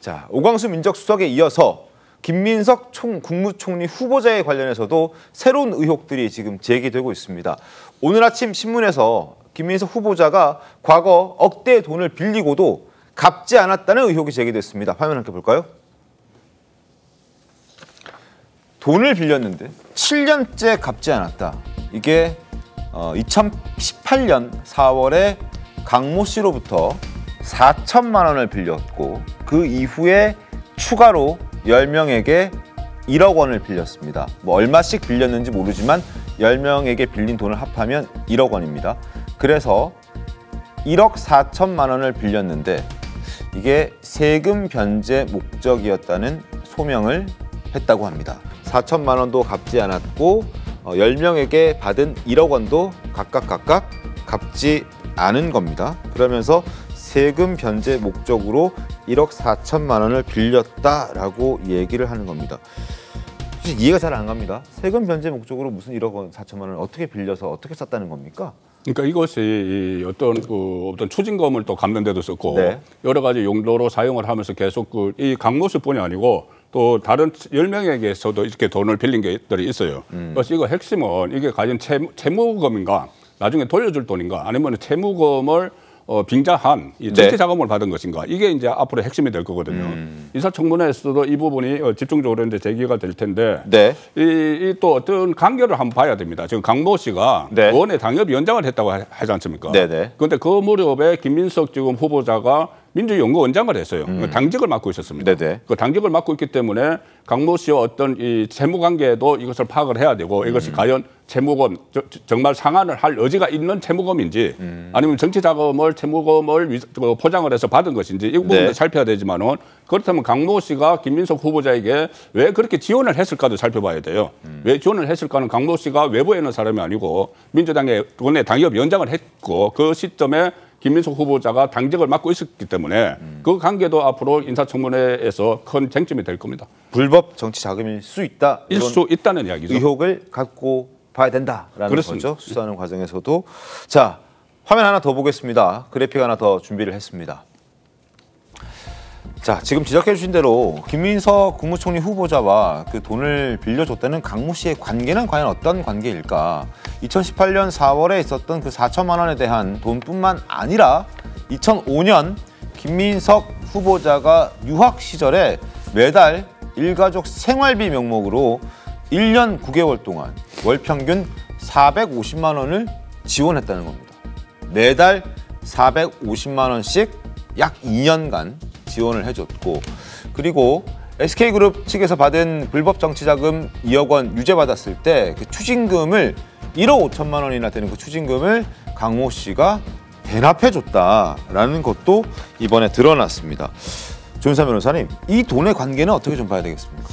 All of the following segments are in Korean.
자, 오광수 민정수석에 이어서 김민석 국무총리 후보자에 관련해서도 새로운 의혹들이 지금 제기되고 있습니다. 오늘 아침 신문에서 김민석 후보자가 과거 억대의 돈을 빌리고도 갚지 않았다는 의혹이 제기됐습니다. 화면 함께 볼까요? 돈을 빌렸는데 7년째 갚지 않았다. 이게 2018년 4월에 강모 씨로부터 4천만 원을 빌렸고 그 이후에 추가로 10명에게 1억 원을 빌렸습니다. 뭐 얼마씩 빌렸는지 모르지만 10명에게 빌린 돈을 합하면 1억 원입니다. 그래서 1억 4천만 원을 빌렸는데 이게 세금 변제 목적이었다는 소명을 했다고 합니다. 4천만 원도 갚지 않았고 10명에게 받은 1억 원도 각각 갚지 않은 겁니다. 그러면서 세금 변제 목적으로 1억 4천만 원을 빌렸다라고 얘기를 하는 겁니다. 이해가 잘 안 갑니다. 세금 변제 목적으로 무슨 1억 원 4천만 원을 어떻게 빌려서 어떻게 썼다는 겁니까? 그러니까 이것이 어떤 추징금을 또 갚는 데도 썼고 네. 여러 가지 용도로 사용을 하면서 계속 이 강모 씨뿐이 아니고 또 다른 10명에게서도 이렇게 돈을 빌린 게들이 있어요. 그래서 이거 핵심은 이게 가진 채무금인가 나중에 돌려줄 돈인가 아니면 채무금을 빙자한 이 정치 자금을 받은 것인가 이게 이제 앞으로 핵심이 될 거거든요. 인사청문회에서도 이 부분이 집중적으로 이제 제기가 될 텐데 이 또 어떤 관계를 한번 봐야 됩니다. 지금 강모 씨가 의원의 당협위원장을 했다고 하지 않습니까? 그런데 그 무렵에 김민석 지금 후보자가 민주연구원장을 했어요. 당직을 맡고 있었습니다. 그 당직을 맡고 있기 때문에 강모 씨와 어떤 이 채무 관계도 이것을 파악을 해야 되고 이것이 과연 채무금 정말 상환을 할 여지가 있는 채무금인지 아니면 정치 자금을 채무금을 포장을 해서 받은 것인지 이 부분도 살펴야 되지만은 그렇다면 강모 씨가 김민석 후보자에게 왜 그렇게 지원을 했을까도 살펴봐야 돼요. 왜 지원을 했을까는 강모 씨가 외부에 있는 사람이 아니고 민주당의 원내 당협위원장을 했고 그 시점에 김민석 후보자가 당직을 맡고 있었기 때문에 그 관계도 앞으로 인사청문회에서 큰 쟁점이 될 겁니다. 불법 정치 자금일 수 있다. 일 수 있다는 이야기죠. 의혹을 갖고 봐야 된다라는 거죠. 수사하는 과정에서도. 자, 화면 하나 더 보겠습니다. 그래픽 하나 더 준비를 했습니다. 자, 지금 지적해 주신 대로 김민석 국무총리 후보자와 그 돈을 빌려줬다는 강모 씨의 관계는 과연 어떤 관계일까? 2018년 4월에 있었던 그 4천만 원에 대한 돈뿐만 아니라 2005년 김민석 후보자가 유학 시절에 매달 일가족 생활비 명목으로 1년 9개월 동안 월 평균 450만 원을 지원했다는 겁니다. 매달 450만 원씩 약 2년간 지원을 해줬고 그리고 SK그룹 측에서 받은 불법 정치자금 2억 원 유죄받았을 때 그 추징금을 1억 5천만 원이나 되는 그 추징금을 강모 씨가 대납해줬다라는 것도 이번에 드러났습니다. 조윤사 변호사님, 이 돈의 관계는 어떻게 좀 봐야 되겠습니까?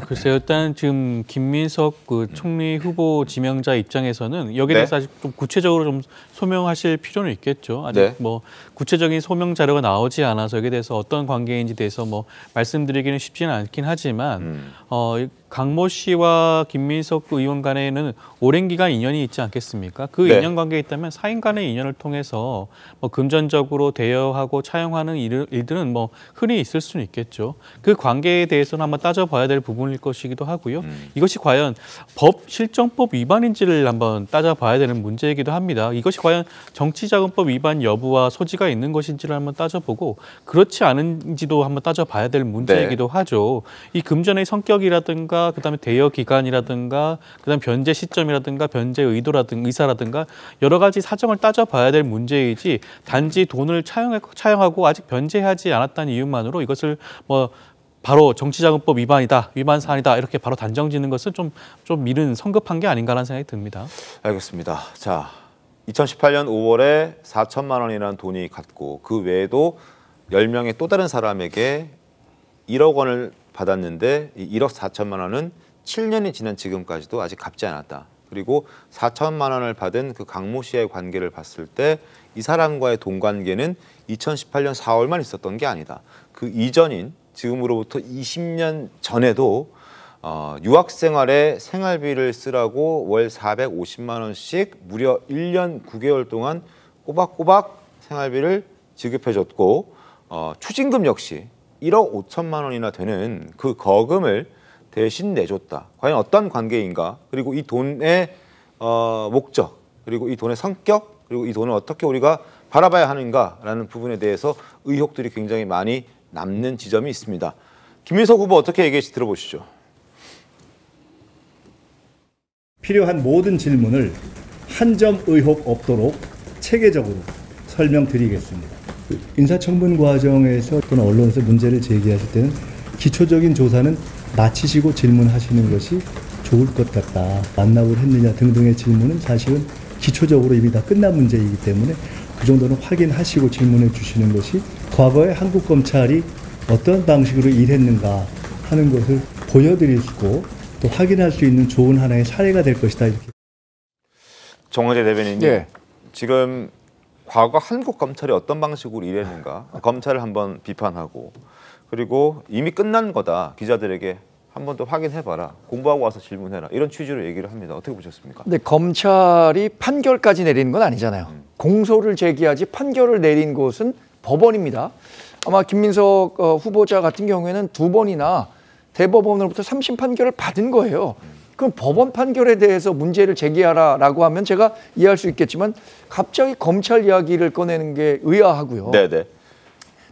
글쎄요. 일단 지금 김민석 그 총리 후보 지명자 입장에서는 여기에 대해서 아직 좀 구체적으로 좀 소명하실 필요는 있겠죠. 아직 뭐 구체적인 소명 자료가 나오지 않아서 여기에 대해서 어떤 관계인지 대해서 뭐 말씀드리기는 쉽지는 않긴 하지만 강모 씨와 김민석 의원 간에는 오랜 기간 인연이 있지 않겠습니까? 그 인연 관계에 있다면 사인 간의 인연을 통해서 뭐 금전적으로 대여하고 차용하는 일들은 뭐 흔히 있을 수는 있겠죠. 그 관계에 대해서는 한번 따져봐야 될 부분일 것이기도 하고요. 이것이 과연 실정법 위반인지를 한번 따져봐야 되는 문제이기도 합니다. 이것이 과연 정치자금법 위반 여부와 소지가 있는 것인지를 한번 따져보고 그렇지 않은지도 한번 따져봐야 될 문제이기도 하죠. 이 금전의 성격이라든가 그다음에 대여 기간이라든가 그다음 변제 시점이라든가 변제 의사라든가 여러 가지 사정을 따져봐야 될 문제이지 단지 돈을 차용하고 아직 변제하지 않았다는 이유만으로 이것을 뭐 바로 정치자금법 위반이다, 위반 사안이다 이렇게 바로 단정짓는 것은 좀 미른 성급한 게 아닌가라는 생각이 듭니다. 알겠습니다. 자, 2018년 5월에 4천만 원이라는 돈이 갔고 그 외에도 10명의 또 다른 사람에게 1억 원을 받았는데 이 1억 4천만 원은 7년이 지난 지금까지도 아직 갚지 않았다. 그리고 4천만 원을 받은 그 강모 씨의 관계를 봤을 때 이 사람과의 돈 관계는 2018년 4월만 있었던 게 아니다. 그 이전인 지금으로부터 20년 전에도 유학 생활에 생활비를 쓰라고 월 450만 원씩 무려 1년 9개월 동안 꼬박꼬박 생활비를 지급해줬고 추징금 역시 1억 5천만 원이나 되는 그 거금을 대신 내줬다. 과연 어떤 관계인가? 그리고 이 돈의 목적, 그리고 이 돈의 성격, 그리고 이 돈을 어떻게 우리가 바라봐야 하는가라는 부분에 대해서 의혹들이 굉장히 많이 남는 지점이 있습니다. 김민석 후보 어떻게 얘기할지 들어보시죠. 필요한 모든 질문을 한 점 의혹 없도록 체계적으로 설명드리겠습니다. 인사청문 과정에서 또는 언론에서 문제를 제기하실 때는 기초적인 조사는 마치시고 질문하시는 것이 좋을 것 같다. 반납을 했느냐 등등의 질문은 사실은 기초적으로 이미 다 끝난 문제이기 때문에 그 정도는 확인하시고 질문해 주시는 것이 과거에 한국 검찰이 어떤 방식으로 일했는가 하는 것을 보여드리고 또 확인할 수 있는 좋은 하나의 사례가 될 것이다. 이렇게. 정원재 대변인님, 예. 지금 과거 한국 검찰이 어떤 방식으로 일했는가 검찰을 한번 비판하고 그리고 이미 끝난 거다. 기자들에게 한 번 더 확인해봐라. 공부하고 와서 질문해라. 이런 취지로 얘기를 합니다. 어떻게 보셨습니까? 근데 검찰이 판결까지 내리는 건 아니잖아요. 공소를 제기하지 판결을 내린 곳은 법원입니다. 아마 김민석 후보자 같은 경우에는 2번이나 대법원으로부터 3심 판결을 받은 거예요. 그럼 법원 판결에 대해서 문제를 제기하라라고 하면 제가 이해할 수 있겠지만 갑자기 검찰 이야기를 꺼내는 게 의아하고요. 네네.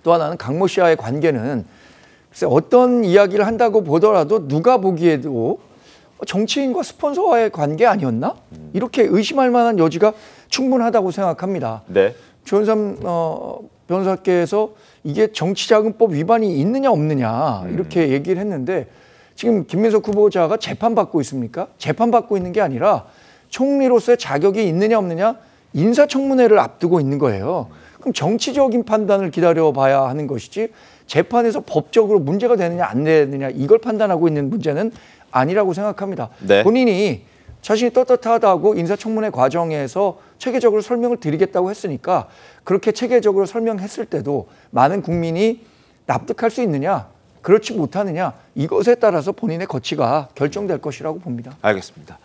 또 하나는 강모 씨와의 관계는 글쎄 어떤 이야기를 한다고 보더라도 누가 보기에도 정치인과 스폰서와의 관계 아니었나? 이렇게 의심할 만한 여지가 충분하다고 생각합니다. 네. 조현삼 변호사께서 이게 정치자금법 위반이 있느냐 없느냐 이렇게 얘기를 했는데 지금 김민석 후보자가 재판받고 있습니까? 재판받고 있는 게 아니라 총리로서의 자격이 있느냐 없느냐 인사청문회를 앞두고 있는 거예요. 그럼 정치적인 판단을 기다려봐야 하는 것이지 재판에서 법적으로 문제가 되느냐 안 되느냐 이걸 판단하고 있는 문제는 아니라고 생각합니다. 네. 본인이 자신이 떳떳하다고 인사청문회 과정에서 체계적으로 설명을 드리겠다고 했으니까 그렇게 체계적으로 설명했을 때도 많은 국민이 납득할 수 있느냐 그렇지 못하느냐 이것에 따라서 본인의 거취가 결정될 것이라고 봅니다. 알겠습니다.